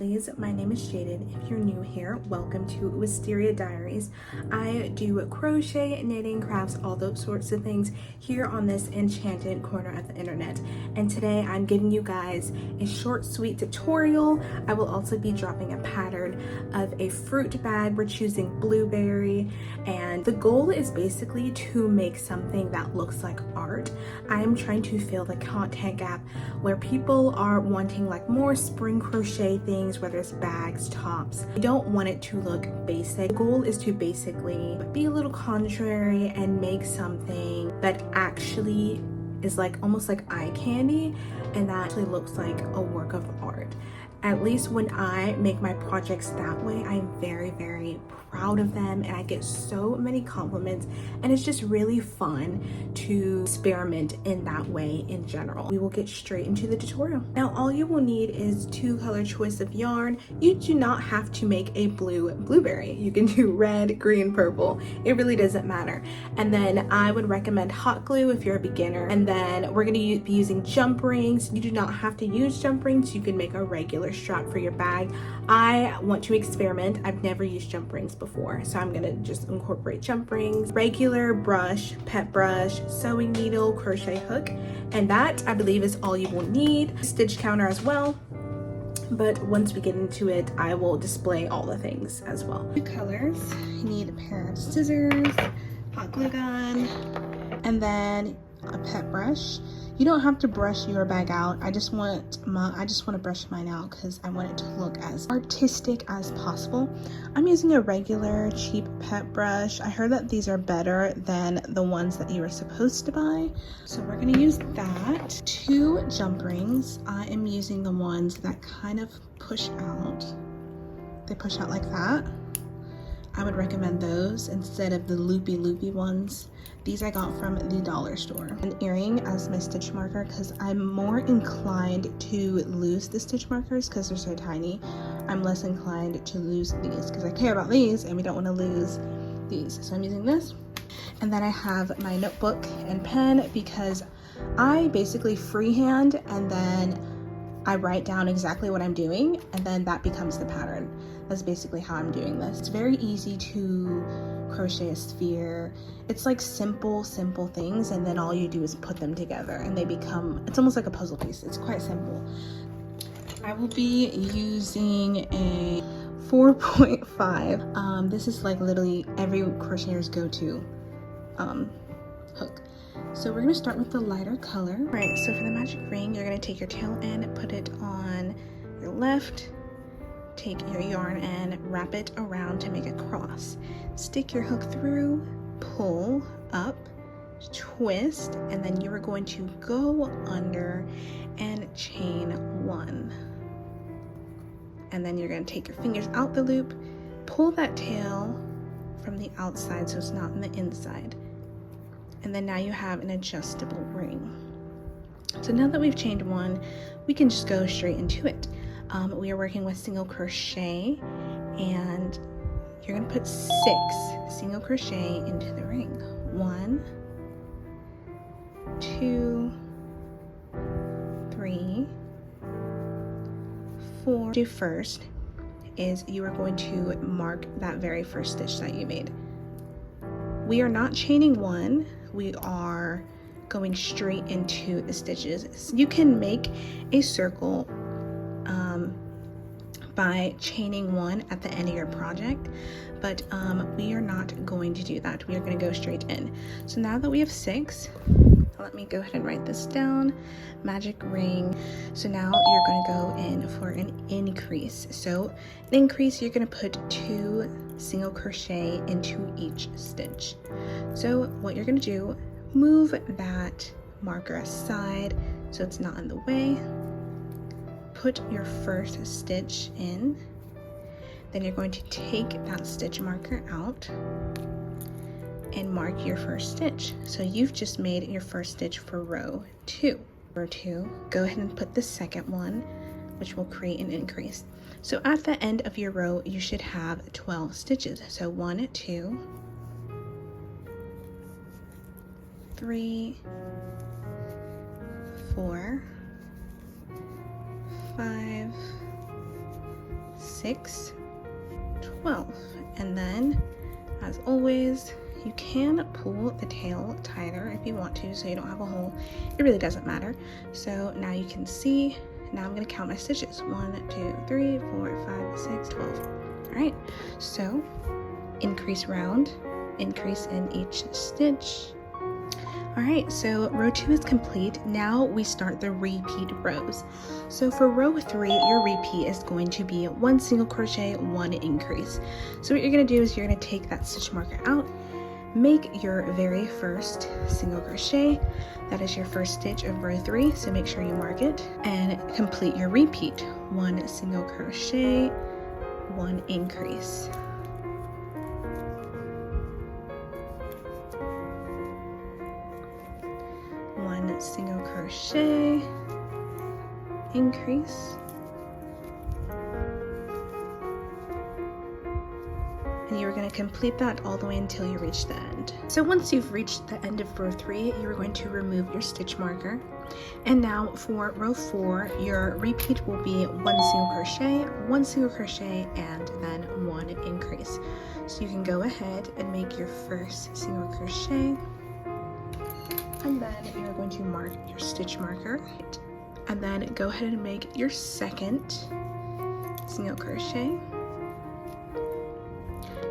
lovelies, my name is Jaden. If you're new here, welcome to Wisteria Diaries. I do crochet, knitting, crafts, all those sorts of things here on this enchanted corner of the internet. And today I'm giving you guys a short, sweet tutorial. I will also be dropping a pattern of a fruit bag. We're choosing blueberry, and the goal is basically to make something that looks like art. I am trying to fill the content gap where people are wanting like more spring crochet things, whether it's bags, tops. I don't want it to look basic. The goal is to basically be a little contrary and make something that actually is like almost like eye candy and that actually looks like a work of art. At least when I make my projects that way, I'm very, very proud of them and I get so many compliments, and it's just really fun to experiment in that way in general. We will get straight into the tutorial. Now, all you will need is 2 color choice of yarn. You do not have to make a blueberry. You can do red, green, purple. It really doesn't matter. And then I would recommend hot glue if you're a beginner. And then we're gonna be using jump rings. You do not have to use jump rings. You can make a regular strap for your bag. I want to experiment. I've never used jump rings before, so I'm gonna just incorporate jump rings, regular brush, pet brush, sewing needle, crochet hook, and that I believe is all you will need. Stitch counter as well, but once we get into it, I will display all the things as well. 2 colors, you need a pair of scissors, hot glue gun, and then a pet brush. You don't have to brush your bag out. I just want to brush mine out because I want it to look as artistic as possible. I'm using a regular cheap pet brush. I heard that these are better than the ones that you were supposed to buy. So we're gonna use that. 2 jump rings. I am using the ones that kind of push out. They push out like that. I would recommend those instead of the loopy ones. These I got from the dollar store. An earring as my stitch marker because I'm more inclined to lose the stitch markers because they're so tiny. I'm less inclined to lose these because I care about these and we don't want to lose these. So I'm using this. And then I have my notebook and pen because I basically freehand and then I write down exactly what I'm doing and then that becomes the pattern. That's basically how I'm doing this. It's very easy to crochet a sphere. It's like simple things, and then all you do is put them together and they become, it's almost like a puzzle piece. It's quite simple. I will be using a 4.5. This is like literally every crocheter's go-to hook. So we're gonna start with the lighter color. All right, so for the magic ring, you're gonna take your tail end, put it on your left, take your yarn and wrap it around to make a cross. Stick your hook through, pull up, twist, and then you are going to go under and chain 1. And then you're going to take your fingers out the loop, pull that tail from the outside so it's not in the inside. And then now you have an adjustable ring. So now that we've chained 1, we can just go straight into it. We are working with single crochet, and you're going to put 6 single crochet into the ring. 1, 2, 3, 4. Do first is you are going to mark that very first stitch that you made. We are not chaining 1. We are going straight into the stitches. You can make a circle by chaining 1 at the end of your project, but we are not going to do that. We are going to go straight in. So now that we have 6, let me go ahead and write this down. Magic ring. So now you're going to go in for an increase. So an increase, you're going to put 2 single crochet into each stitch. So what you're going to do, move that marker aside so it's not in the way. Put your first stitch in, then you're going to take that stitch marker out and mark your first stitch. So you've just made your first stitch for row 2. Row 2, go ahead and put the second one, which will create an increase. So at the end of your row, you should have 12 stitches. So 1, 2, 3, 4, 5, 6, 12. And then, as always, you can pull the tail tighter if you want to, so you don't have a hole. It really doesn't matter. So now you can see, now I'm going to count my stitches. 1, 2, 3, 4, 5, 6, 12. All right, so increase round, increase in each stitch. All right, so row 2 is complete. Now we start the repeat rows. So for row 3, your repeat is going to be 1 single crochet, 1 increase. So what you're going to do is you're going to take that stitch marker out, make your very first single crochet. That is your first stitch of row 3, so make sure you mark it, and complete your repeat. 1 single crochet, 1 increase. Single crochet, increase, and you are going to complete that all the way until you reach the end. So once you've reached the end of row 3, you are going to remove your stitch marker, and now for row 4, your repeat will be 1 single crochet, 1 single crochet, and then 1 increase. So you can go ahead and make your first single crochet, and then you're going to mark your stitch marker, and then go ahead and make your second single crochet,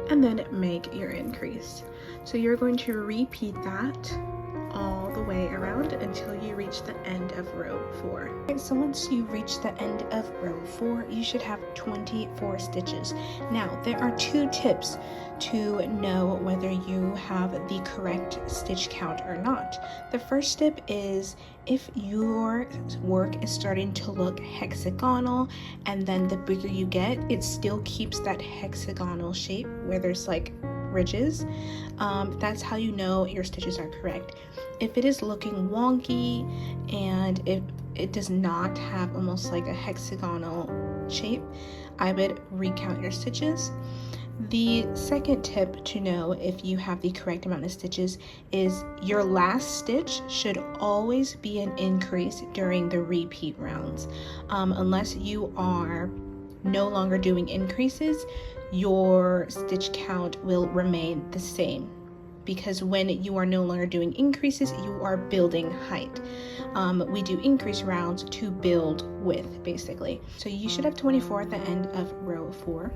and then make your increase. So you're going to repeat that all the way around until you reach the end of row 4. Okay, so once you reach the end of row 4, you should have 24 stitches. Now, there are 2 tips to know whether you have the correct stitch count or not. The first tip is if your work is starting to look hexagonal, and then the bigger you get, it still keeps that hexagonal shape where there's like ridges. That's how you know your stitches are correct. If it is looking wonky and if it does not have almost like a hexagonal shape, I would recount your stitches. The second tip to know if you have the correct amount of stitches is your last stitch should always be an increase during the repeat rounds. Unless you are no longer doing increases, your stitch count will remain the same, because when you are no longer doing increases, you are building height. We do increase rounds to build width, basically. So you should have 24 at the end of row 4.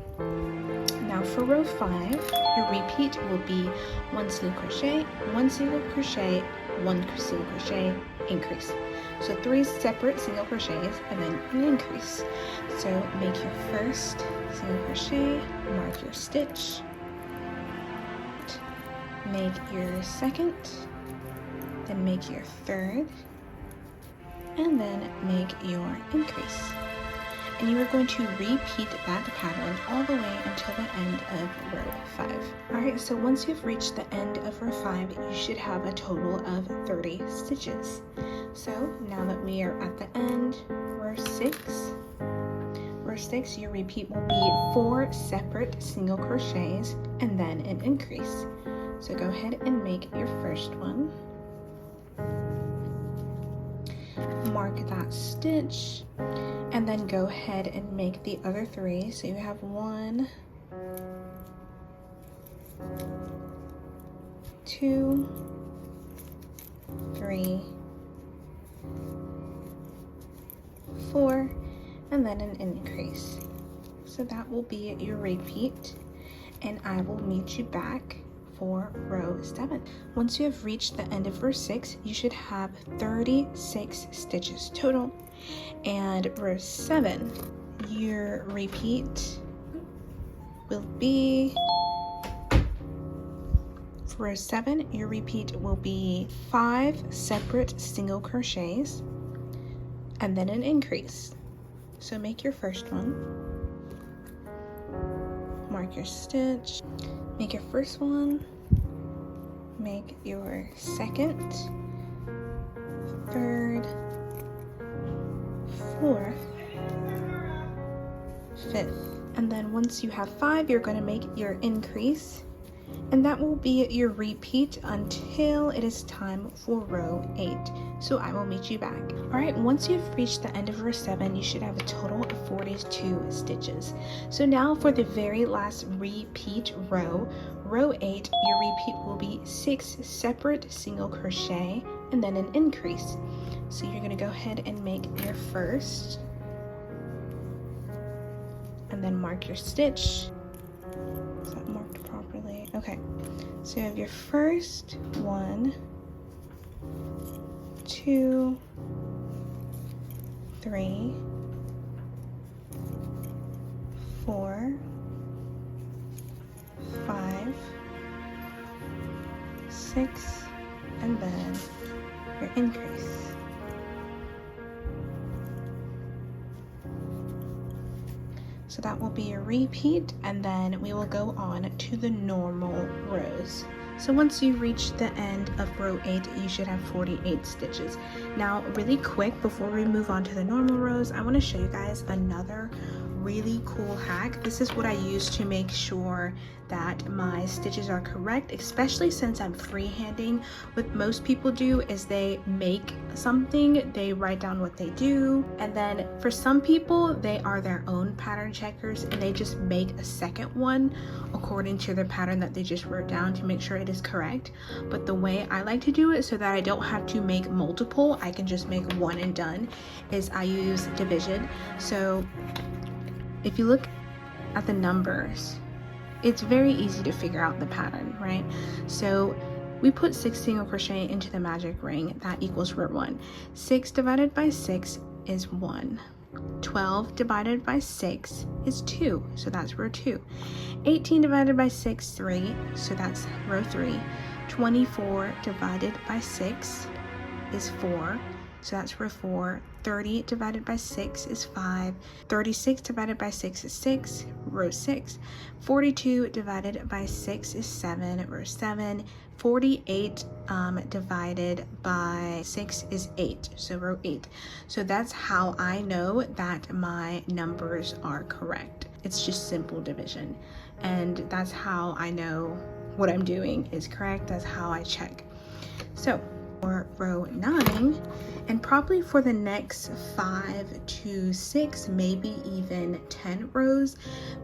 Now for row 5, your repeat will be 1 single crochet, 1 single crochet, 1 single crochet, increase. So 3 separate single crochets and then an increase. So make your first single crochet, mark your stitch, make your second, then make your third, and then make your increase. And you are going to repeat that pattern all the way until the end of row 5. Alright, so once you've reached the end of row 5, you should have a total of 30 stitches. So now that we are at the end, row 6, your repeat will be 4 separate single crochets and then an increase. So go ahead and make your first one. Mark that stitch, and then go ahead and make the other 3. So you have 1, 2, 3, 4, and then an increase. So that will be your repeat, and I will meet you back for row 7. Once you have reached the end of row 6, you should have 36 stitches total. And row 7, your repeat will be, for row 7, your repeat will be 5 separate single crochets and then an increase. So make your first one, mark your stitch, make your first one, make your second, third, fourth, fifth, and then once you have 5, you're going to make your increase, And that will be your repeat until it is time for row 8. So I will meet you back. All right, once you've reached the end of row 7, you should have a total of 42 stitches. So now for the very last repeat row, row 8, your repeat will be 6 separate single crochet and then an increase. So you're going to go ahead and make your first and then mark your stitch. Is that marked properly? Okay, so you have your first 1, 2, 3, 4, 5, 6, and then your increase. So that will be your repeat, and then we will go on to the normal rows. So once you reach the end of row 8, you should have 48 stitches. Now, really quick, before we move on to the normal rows, I want to show you guys another really cool hack. This is what I use to make sure that my stitches are correct, especially since I'm freehanding. What most people do is they make something, they write down what they do, and then for some people, they are their own pattern checkers and they just make a second one according to their pattern that they just wrote down to make sure it is correct. But the way I like to do it so that I don't have to make multiple, I can just make one and done, is I use division. So if you look at the numbers, it's very easy to figure out the pattern, right? So we put 6 single crochet into the magic ring, that equals row 1. 6 divided by 6 is 1. 12 divided by 6 is 2, so that's row 2. 18 divided by 6, 3, so that's row 3. 24 divided by 6 is 4, so that's row 4. 30 divided by 6 is 5. 36 divided by 6 is 6, row 6. 42 divided by 6 is 7, row 7. 48 divided by 6 is 8, so row 8. So that's how I know that my numbers are correct. It's just simple division, and that's how I know what I'm doing is correct. That's how I check. So for row 9, and probably for the next 5 to 6, maybe even 10 rows,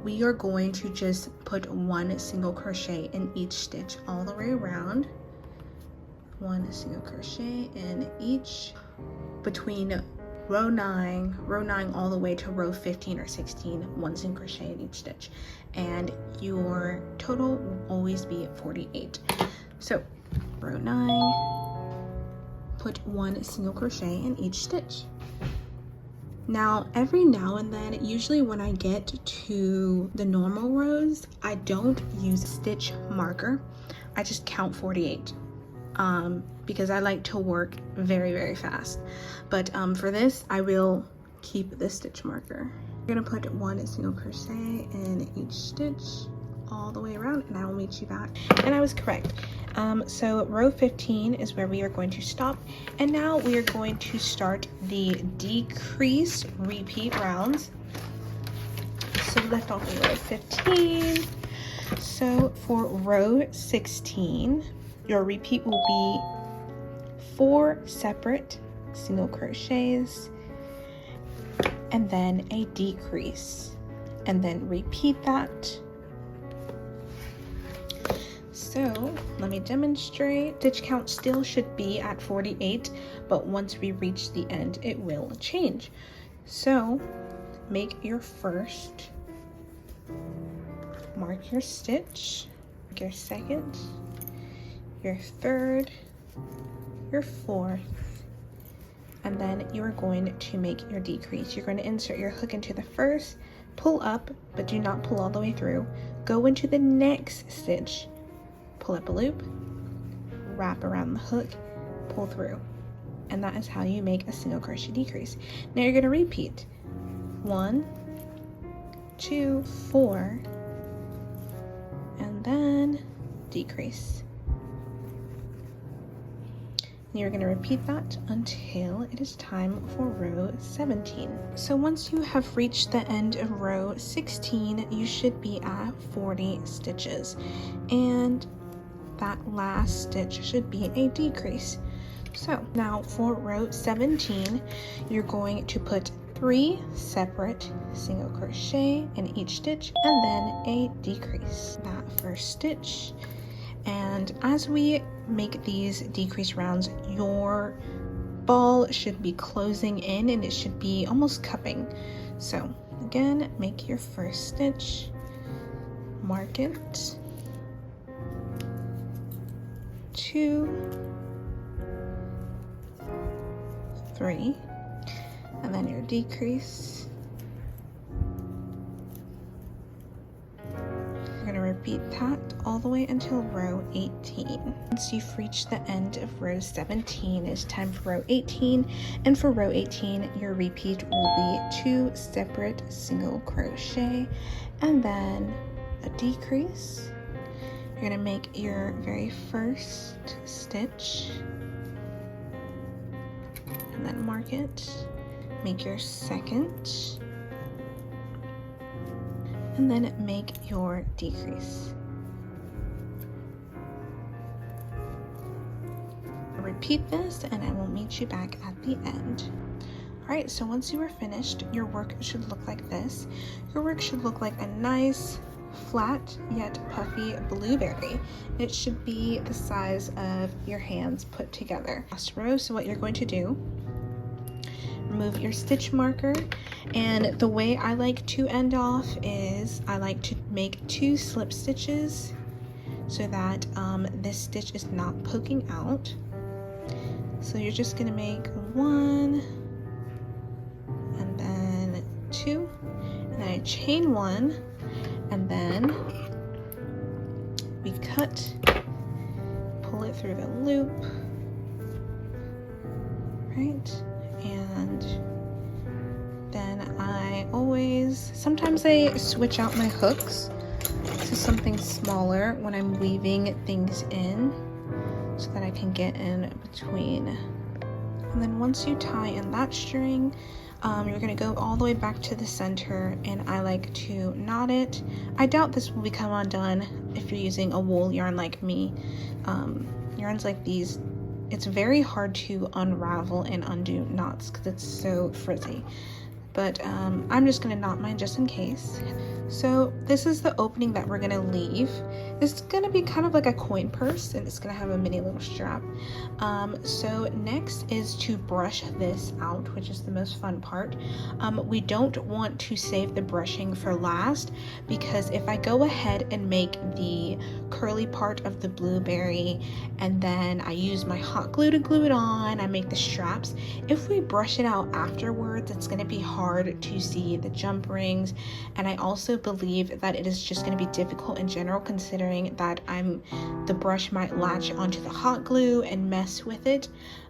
we are going to just put 1 single crochet in each stitch all the way around. 1 single crochet in each between row 9 all the way to row 15 or 16, 1 single crochet in each stitch, and your total will always be 48. So row 9, put 1 single crochet in each stitch. Now, every now and then, usually when I get to the normal rows, I don't use a stitch marker. I just count 48 because I like to work very, very fast. But for this, I will keep the stitch marker. You're gonna put 1 single crochet in each stitch all the way around, and I will meet you back. And I was correct. So row 15 is where we are going to stop, and now we are going to start the decrease repeat rounds. So we left off in row 15. So for row 16, your repeat will be 4 separate single crochets and then a decrease, and then repeat that. So let me demonstrate. Stitch count still should be at 48, but once we reach the end, it will change. So make your first, mark your stitch, mark your second, your third, your fourth, and then you're going to make your decrease. You're going to insert your hook into the first, pull up, but do not pull all the way through. Go into the next stitch, pull up a loop, wrap around the hook, pull through, and that is how you make a single crochet decrease. Now you're going to repeat 1, 2, 4, and then decrease. You're going to repeat that until it is time for row 17. So once you have reached the end of row 16, you should be at 40 stitches, and that last stitch should be a decrease. So now for row 17, you're going to put 3 separate single crochet in each stitch and then a decrease. That first stitch. And as we make these decrease rounds, your ball should be closing in and it should be almost cupping. So again, make your first stitch, mark it, 2, 3, and then your decrease. You're going to repeat that all the way until row 18. Once you've reached the end of row 17, it's time for row 18, and for row 18 your repeat will be 2 separate single crochet and then a decrease. You're going to make your very first stitch and then mark it, make your second, and then make your decrease. Repeat this and I will meet you back at the end. Alright, so once you are finished, your work should look like this. Your work should look like a nice, flat yet puffy blueberry. It should be the size of your hands put together. Last row, so what you're going to do, remove your stitch marker, and the way I like to end off is I like to make 2 slip stitches so that this stitch is not poking out. So you're just going to make 1 and then 2, and then I chain 1, and then we cut, pull it through the loop, right? And then sometimes I switch out my hooks to something smaller when I'm weaving things in so that I can get in between. And then once you tie in that string, you're going to go all the way back to the center, and I like to knot it. I doubt this will become undone if you're using a wool yarn like me. Yarns like these, it's very hard to unravel and undo knots because it's so frizzy. But I'm just going to knot mine just in case. So this is the opening that we're going to leave. It's going to be kind of like a coin purse, and it's going to have a mini little strap. So next is to brush this out, which is the most fun part. We don't want to save the brushing for last, because if I go ahead and make the curly part of the blueberry and then I use my hot glue to glue it on, I make the straps, if we brush it out afterwards, it's going to be hard to see the jump rings. And I also believe that it is just going to be difficult in general, considering that the brush might latch onto the hot glue and mess with it,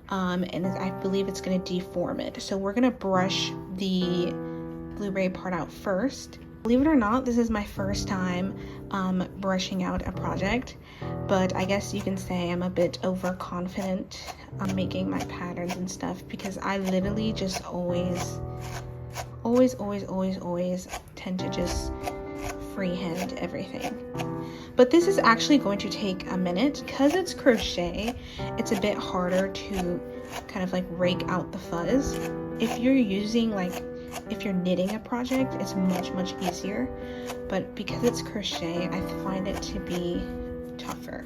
and I believe it's going to deform it. So we're going to brush the blueberry part out first. Believe it or not, this is my first time brushing out a project, but I guess you can say I'm a bit overconfident on making my patterns and stuff, because I literally just always tend to just freehand everything. But this is actually going to take a minute because it's crochet. It's a bit harder to kind of like rake out the fuzz. If you're knitting a project, it's much easier, but because it's crochet, I find it to be tougher.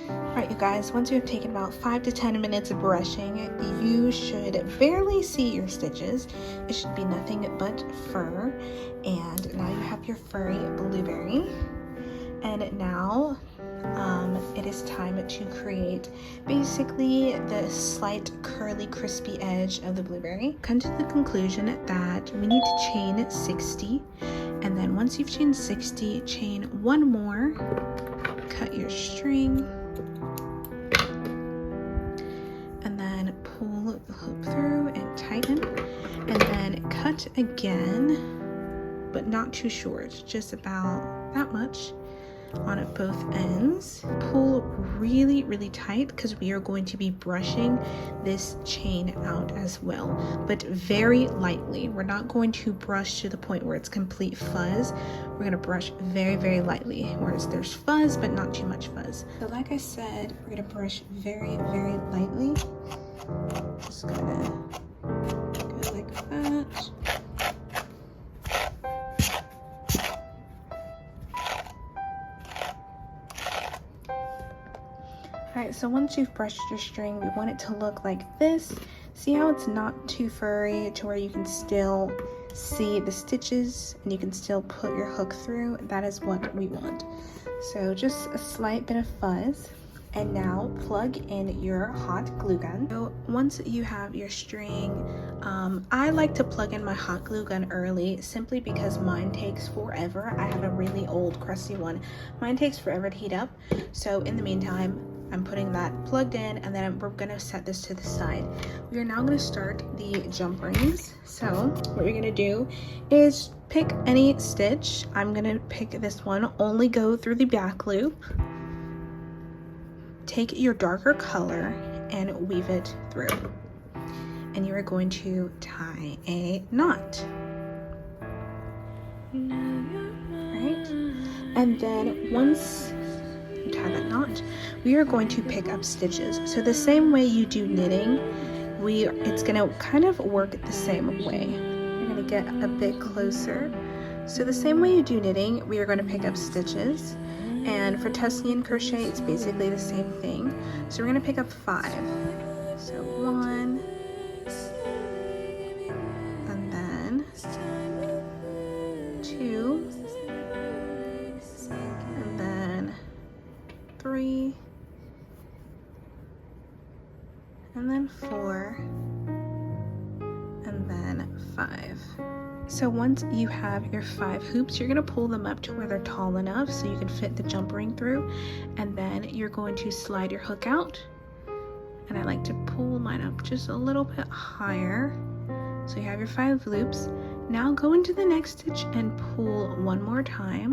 Alright, you guys, once you have taken about 5 to 10 minutes of brushing, you should barely see your stitches. It should be nothing but fur, and now you have your furry blueberry. And now it is time to create basically the slight curly crispy edge of the blueberry. Come to the conclusion that we need to chain 60, and then once you've chained 60, chain 1 more, cut your string, and then pull the hook through and tighten, and then cut again, but not too short, just about that much. on both ends. Pull really, really tight because we are going to be brushing this chain out as well, but very lightly. We're not going to brush to the point where it's complete fuzz. We're going to brush very, very lightly, whereas there's fuzz, but not too much fuzz. So like I said, we're going to brush very, very lightly. Just gonna go like that. Alright, so once you've brushed your string, we want it to look like this. See how it's not too furry to where you can still see the stitches and you can still put your hook through? That is what we want. So just a slight bit of fuzz. And now plug in your hot glue gun. So once you have your string, I like to plug in my hot glue gun early simply because mine takes forever. I have a really old crusty one. Mine takes forever to heat up. So in the meantime, I'm putting that plugged in, and then we're gonna set this to the side. We are now gonna start the jump rings. So what you're gonna do is pick any stitch. I'm gonna pick this one, only go through the back loop. Take your darker color and weave it through. And you are going to tie a knot. Right? And then once you tie that knot, we are going to pick up stitches. So the same way you do knitting, it's gonna kind of work the same way. You're gonna get a bit closer. So the same way you do knitting, we are going to pick up stitches. And for Tunisian crochet, it's basically the same thing. So we're going to pick up 5. So 1, and then 2, and then 3, and then 4, and then 5. So once you have your 5 hoops, you're going to pull them up to where they're tall enough so you can fit the jump ring through, and then you're going to slide your hook out. And I like to pull mine up just a little bit higher. So you have your 5 loops. Now go into the next stitch and pull one more time,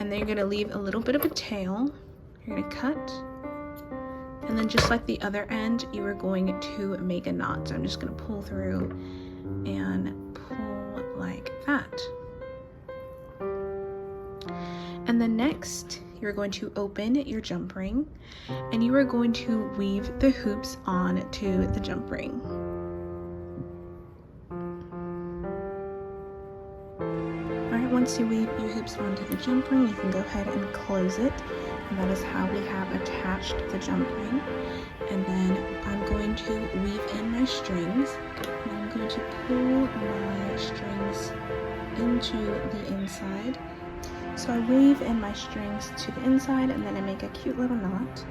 and then you're going to leave a little bit of a tail. You're going to cut, and then just like the other end, you are going to make a knot. So I'm just going to pull through and pull like that. And then next, you're going to open your jump ring, and you are going to weave the hoops onto the jump ring. Alright, once you weave your hoops onto the jump ring, you can go ahead and close it. And that is how we have attached the jump ring. And then I'm going to weave in my strings. And I'm going to pull my strings into the inside. So I weave in my strings to the inside, and then I make a cute little knot.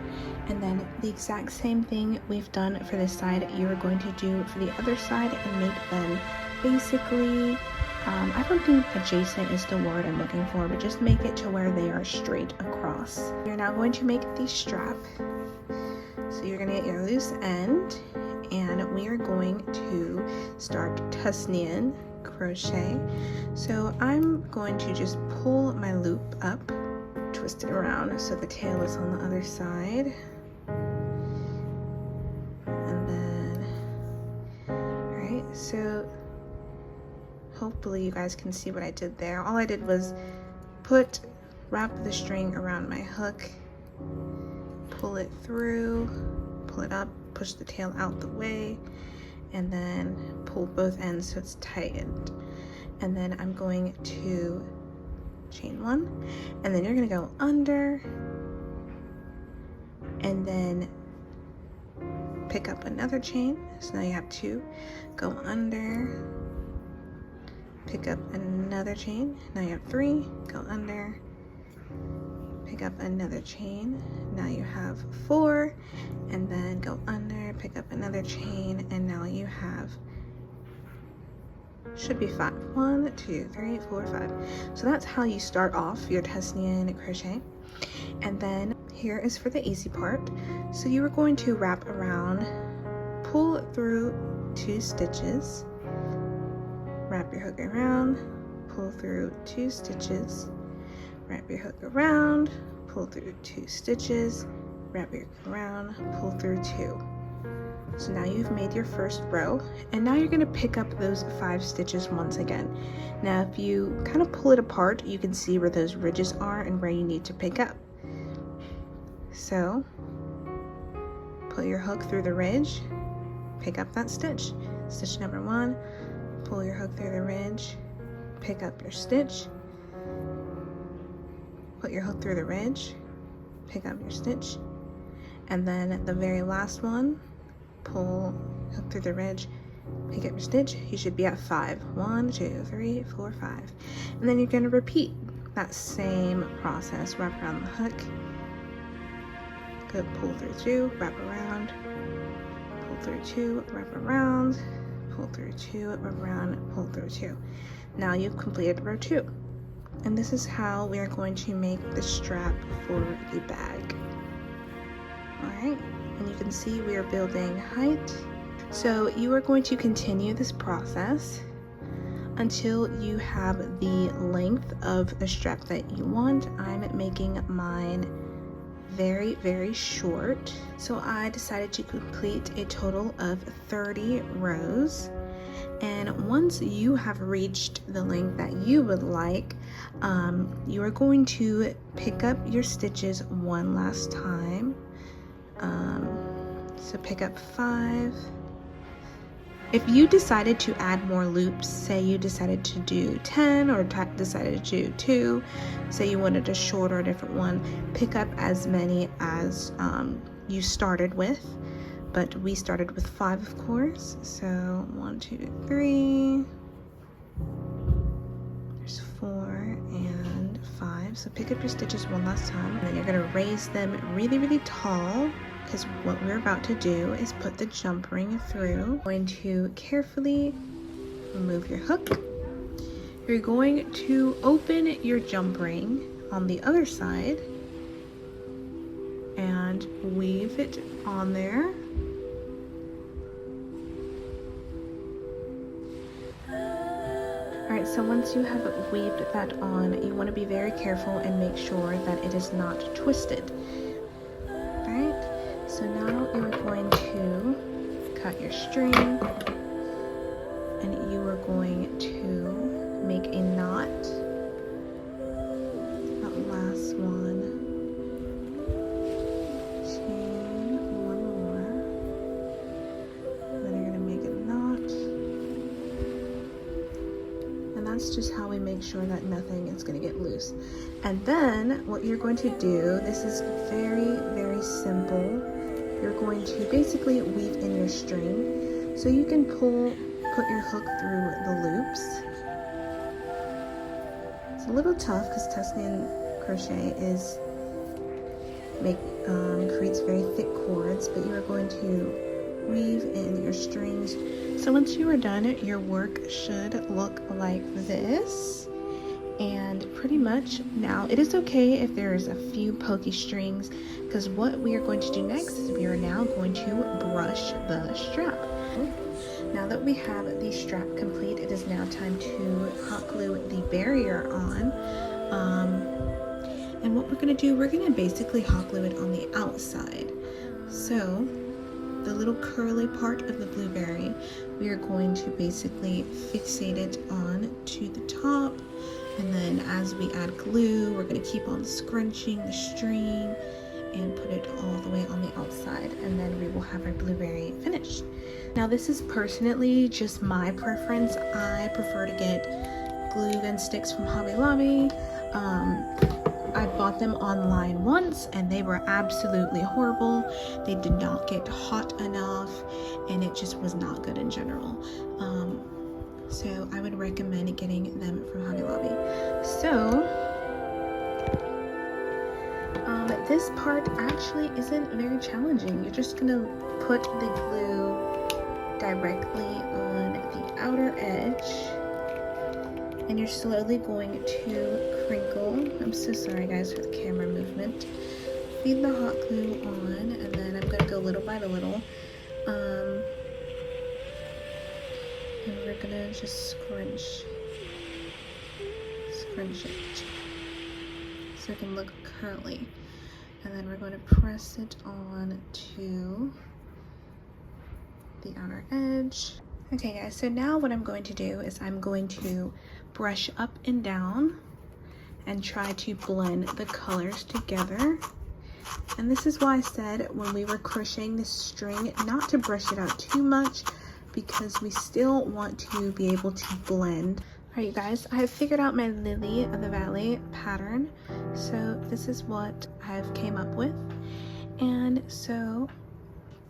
And then the exact same thing we've done for this side, you're going to do for the other side and make them basically, I don't think adjacent is the word I'm looking for, but just make it to where they are straight across. You're now going to make the strap. So you're going to get your loose end, and we are going to start Tunisian crochet. So I'm going to just pull my loop up, twist it around so the tail is on the other side, and then, alright, so hopefully you guys can see what I did there. All I did was wrap the string around my hook, pull it through, pull it up, push the tail out the way, and then pull both ends so it's tightened. And then I'm going to chain 1, and then you're going to go under, and then pick up another chain. So now you have 2, go under, pick up another chain. Now you have 3, go under, pick up another chain. Now you have 4, and then go under, pick up another chain, and now you have, should be 5. 1, 2, 3, 4, 5. So that's how you start off your Tunisian crochet. And then here is for the easy part. So you are going to wrap around, pull through 2 stitches, wrap your hook around, pull through 2 stitches, wrap your hook around, pull through 2 stitches, wrap your hook around, pull through 2. So now you've made your first row, and now you're going to pick up those 5 stitches once again. Now if you kind of pull it apart, you can see where those ridges are and where you need to pick up. So put your hook through the ridge, pick up that stitch. Stitch number 1, pull your hook through the ridge, pick up your stitch, put your hook through the ridge, pick up your stitch, and then the very last one, pull hook through the ridge, pick up your stitch. You should be at 5. 1, 2, 3, 4, 5. And then you're going to repeat that same process. Wrap around the hook, go pull through 2, wrap around, pull through 2, wrap around, pull through 2, wrap around, pull through 2. Now you've completed row 2. And this is how we are going to make the strap for the bag. Alright, and you can see we are building height. So you are going to continue this process until you have the length of the strap that you want. I'm making mine very, very short. So I decided to complete a total of 30 rows. And once you have reached the length that you would like, you are going to pick up your stitches one last time. So pick up 5. If you decided to add more loops, say you decided to do 10 or decided to do 2, say you wanted a short or a different one, pick up as many as you started with. But we started with 5, of course. So 1, 2, 3. There's 4 and 5. So pick up your stitches one last time. And then you're going to raise them really, really tall, because what we're about to do is put the jump ring through. You're going to carefully remove your hook. You're going to open your jump ring on the other side and weave it on there. Alright, so once you have weaved that on, you want to be very careful and make sure that it is not twisted. Alright, so now you're going to cut your string and you are going to make a knot. That last one. Chain one more. Then you're going to make a knot. And that's just how we make sure that nothing is going to get loose. And then what you're going to do, this is very, very simple. You're going to basically weave in your string. So you can put your hook through the loops. It's a little tough because Tunisian crochet creates very thick cords, but you are going to weave in your strings. So once you are done, your work should look like this. And pretty much now it is okay if there's a few pokey strings, because what we are going to do next is we are now going to brush the strap. Now that we have the strap complete, it is now time to hot glue the barrier on. And what we're going to do, we're going to basically hot glue it on the outside. So the little curly part of the blueberry, we are going to basically fixate it on to the top. And then as we add glue, we're going to keep on scrunching the string and put it all the way on the outside, and then we will have our blueberry finished. Now this is personally just my preference. I prefer to get glue gun sticks from Hobby Lobby. I bought them online once and they were absolutely horrible. They did not get hot enough and it just was not good in general. So I would recommend getting them from Hobby Lobby. So this part actually isn't very challenging. You're just gonna put the glue directly on the outer edge and you're slowly going to crinkle. I'm so sorry guys for the camera movement. Feed the hot glue on, and then I'm gonna go little by little. And we're gonna just scrunch it. so it can look curly. And then we're going to press it on to the outer edge. Okay guys, so now what I'm going to do is I'm going to brush up and down and try to blend the colors together. And this is why I said when we were crocheting this string not to brush it out too much, because we still want to be able to blend. All right, you guys, I have figured out my Lily of the Valley pattern. So this is what I've came up with. And so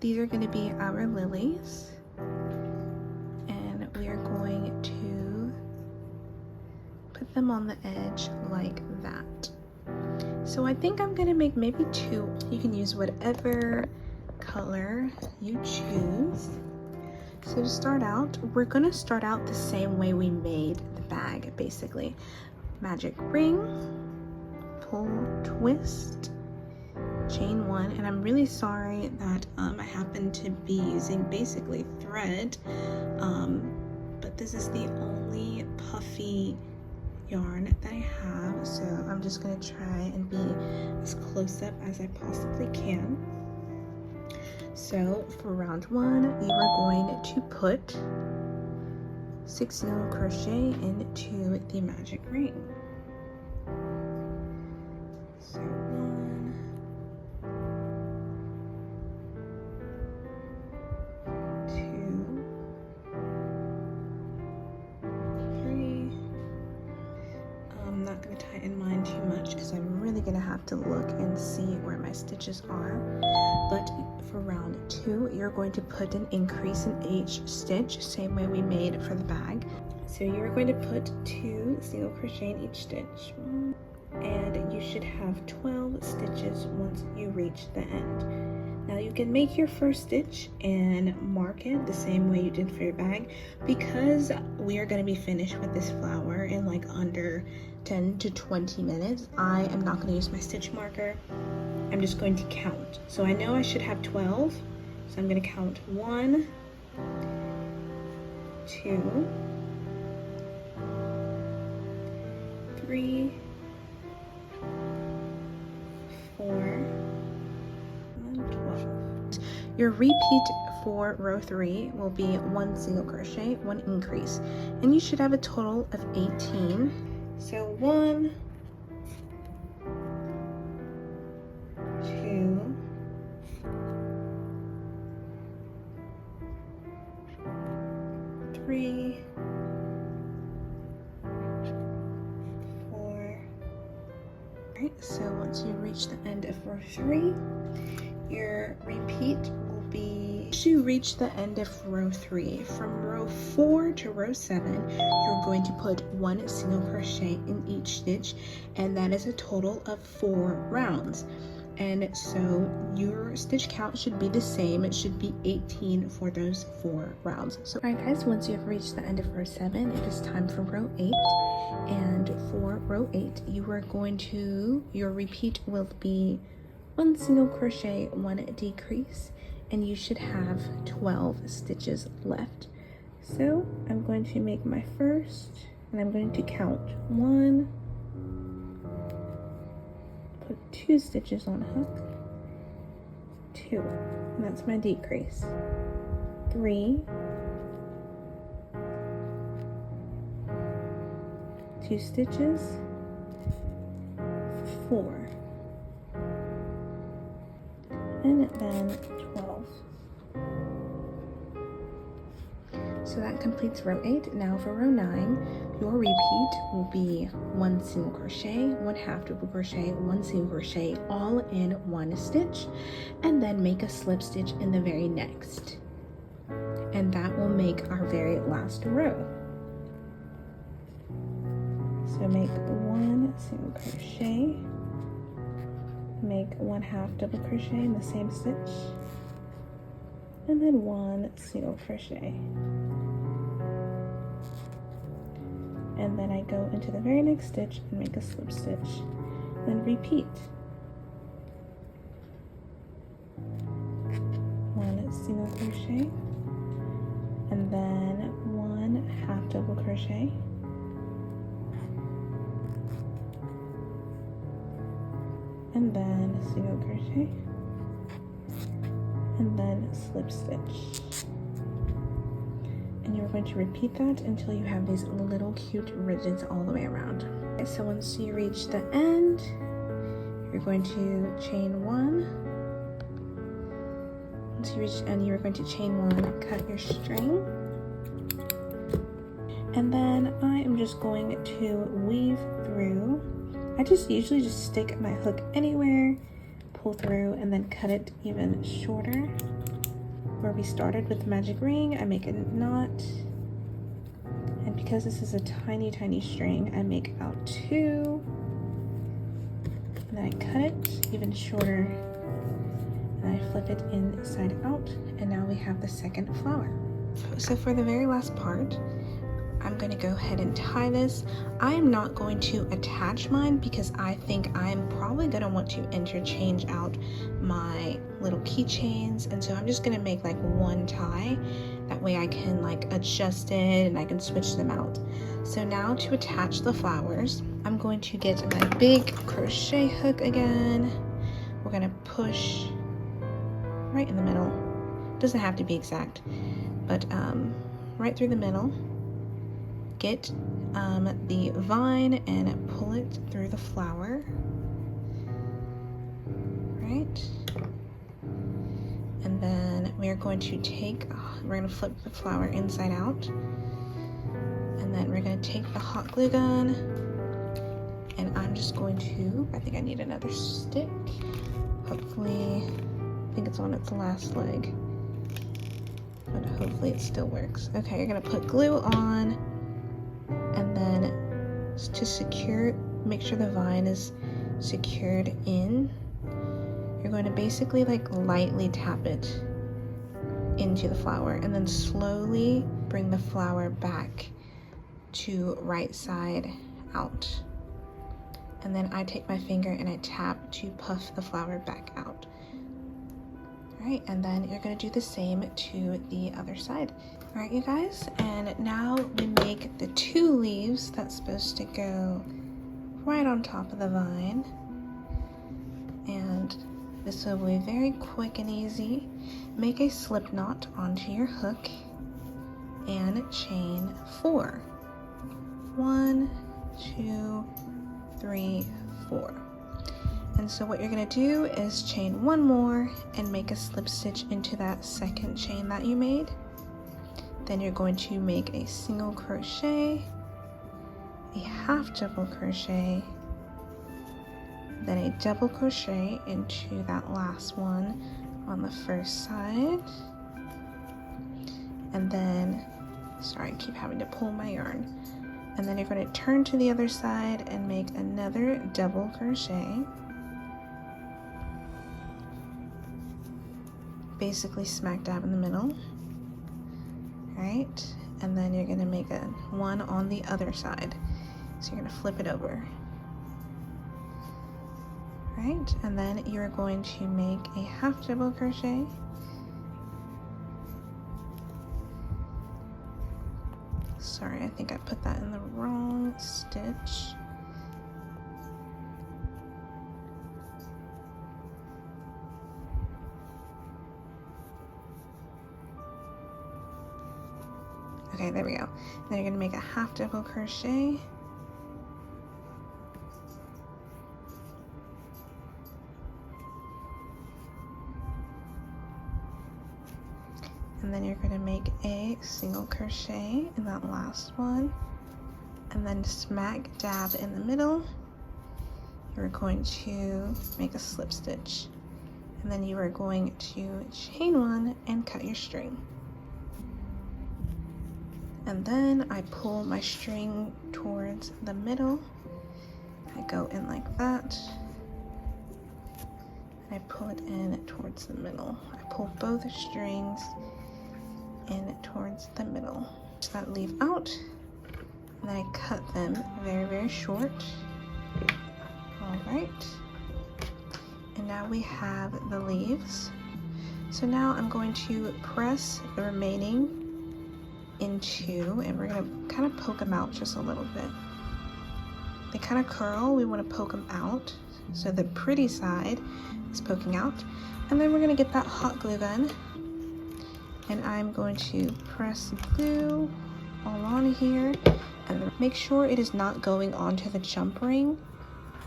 these are going to be our lilies. And we are going to put them on the edge like that. So I think I'm going to make maybe 2. You can use whatever color you choose. So to start out, we're going to start out the same way we made the bag, basically. Magic ring, pull, twist, chain 1, and I'm really sorry that I happen to be using basically thread, but this is the only puffy yarn that I have, so I'm just going to try and be as close up as I possibly can. So for round 1, you are going to put 6 single crochet into the magic ring. So 1, 2, 3. I'm not going to tighten mine too much because I'm really going to have to look and see where my stitches are. But for round 2, you're going to put an increase in each stitch, same way we made for the bag. So you're going to put 2 single crochet in each stitch, and you should have 12 stitches once you reach the end. Now you can make your first stitch and mark it the same way you did for your bag. Because we are going to be finished with this flower in like under 10 to 20 minutes, I am not going to use my stitch marker. I'm just going to count. So I know I should have 12, so I'm going to count 1, 2, 3, 4, and 12. Your repeat for row 3 will be 1 single crochet, 1 increase, and you should have a total of 18. So 1, 2, 3, 4. Alright, so once you reach the end of row 3, your repeat will be, once you reach the end of row 3, from row 4 to row 7, you're going to put 1 single crochet in each stitch, and that is a total of 4 rounds. And so your stitch count should be the same. It should be 18 for those 4 rounds. So alright guys, once you have reached the end of row 7, it is time for row 8. And for row 8, you are going to, your repeat will be 1 single crochet, 1 decrease, and you should have 12 stitches left. So I'm going to make my first, and I'm going to count 1, put 2 stitches on hook, 2, and that's my decrease, 3, 2 stitches, 4, and then 12. So that completes row 8. Now for row 9, your repeat will be 1 single crochet, 1 half double crochet, 1 single crochet, all in 1 stitch, and then make a slip stitch in the very next. And that will make our very last row. So make 1 single crochet, make 1 half double crochet in the same stitch, and then 1 single crochet. And then I go into the very next stitch and make a slip stitch, then repeat. 1 single crochet, and then 1 half double crochet, and then single crochet, and then slip stitch. And you're going to repeat that until you have these little cute ridges all the way around. Okay, so once you reach the end, you're going to chain one. Once you reach the end, you're going to chain one, cut your string. And then I am just going to weave through. I just usually just stick my hook anywhere, pull through, and then cut it even shorter. Where we started with the magic ring, I make a knot. And because this is a tiny, tiny string, I make about two. And then I cut it even shorter. And I flip it inside out. And now we have the second flower. So for the very last part, I'm going to go ahead and tie this. I am not going to attach mine because I think I'm probably going to want to interchange out my little keychains, and so I'm just going to make like one tie. That way I can like adjust it and I can switch them out. So now to attach the flowers, I'm going to get my big crochet hook again. We're going to push right in the middle. Doesn't have to be exact, but right through the middle. Get the vine and pull it through the flower, right? And then we're going to flip the flower inside out, and then we're going to take the hot glue gun, and I'm just going to, I think I need another stick. Hopefully, I think it's on its last leg, but hopefully it still works. Okay, you're going to put glue on. And then to secure, make sure the vine is secured in, you're going to basically like lightly tap it into the flower and then slowly bring the flower back to right side out. And then I take my finger and I tap to puff the flower back out. All right, and then you're going to do the same to the other side. All right, you guys, and now we make the two leaves that's supposed to go right on top of the vine. And this will be very quick and easy. Make a slip knot onto your hook and chain 4. 1, 2, 3, 4. And so what you're going to do is chain one more and make a slip stitch into that second chain that you made. Then you're going to make a single crochet, a half double crochet, then a double crochet into that last one on the first side. And then, sorry, I keep having to pull my yarn. And then you're going to turn to the other side and make another double crochet. Basically smack dab in the middle. Right, and then you're going to make a one on the other side. So you're going to flip it over. Right, and then you're going to make a half double crochet. Sorry, I think I put that in the wrong stitch. Okay, there we go. Then you're going to make a half double crochet. And then you're going to make a single crochet in that last one. And then smack dab in the middle, you're going to make a slip stitch. And then you are going to chain one and cut your string. And then I pull my string towards the middle. I go in like that. And I pull it in towards the middle. I pull both strings in towards the middle. So that leave out. And then I cut them very, very short. All right. And now we have the leaves. So now I'm going to press the remaining into, and we're going to kind of poke them out just a little bit. They kind of curl, we want to poke them out so the pretty side is poking out. And then we're gonna get that hot glue gun, and I'm going to press glue all on here, and make sure it is not going onto the jump ring,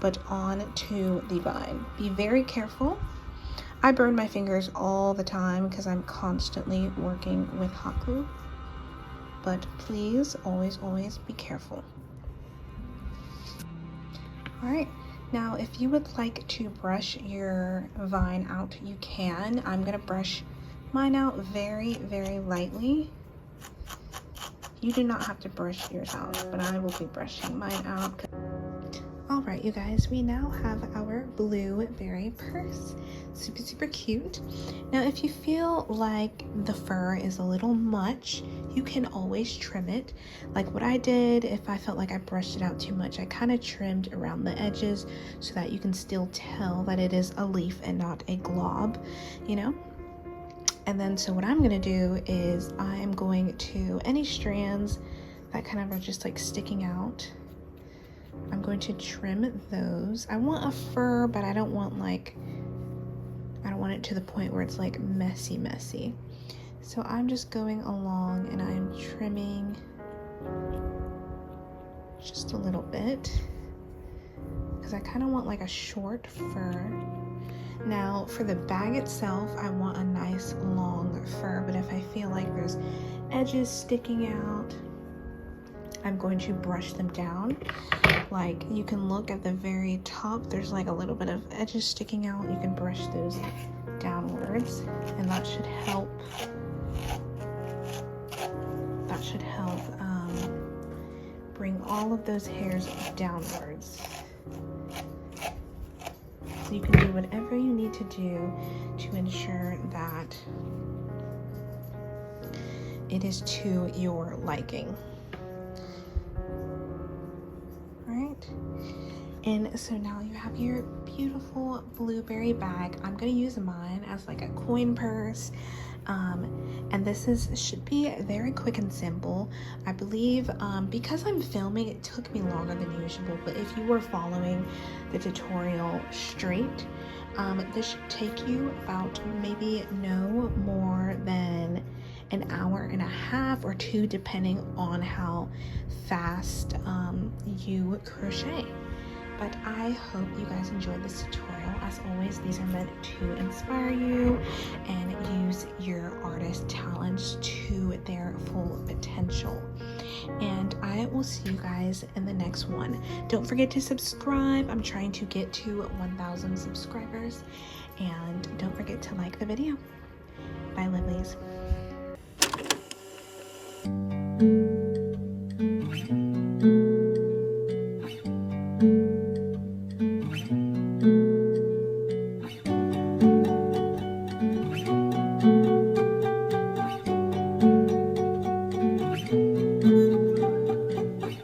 but onto the vine. Be very careful. I burn my fingers all the time because I'm constantly working with hot glue, but please always be careful. All right, now if you would like to brush your vine out, you can. I'm gonna brush mine out very lightly. You do not have to brush yours out, but I will be brushing mine out. All right, you guys, we now have our blueberry purse. Super cute. Now, if you feel like the fur is a little much, you can always trim it. Like what I did, if I felt like I brushed it out too much, I kind of trimmed around the edges so that you can still tell that it is a leaf and not a glob, you know? And then, so what I'm gonna do is I'm going to, any strands that kind of are just like sticking out, I'm going to trim those. I want a fur, but I don't want it to the point where it's like messy. So I'm just going along and I'm trimming just a little bit because I kind of want like a short fur. Now for the bag itself, I want a nice long fur, but if I feel like there's edges sticking out, I'm going to brush them down. Like you can look at the very top, there's like a little bit of edges sticking out. You can brush those downwards, and that should help. Bring all of those hairs downwards. So you can do whatever you need to do to ensure that it is to your liking. Alright, and so now you have your beautiful blueberry bag. I'm gonna use mine as like a coin purse. And this should be very quick and simple. I believe because I'm filming, it took me longer than usual, but if you were following the tutorial straight, this should take you about maybe no more than an hour and a half or two, depending on how fast you crochet. But I hope you guys enjoyed this tutorial. As always, these are meant to inspire you and use your artist talents to their full potential. And I will see you guys in the next one. Don't forget to subscribe. I'm trying to get to 1,000 subscribers. And don't forget to like the video. Bye, lovelies.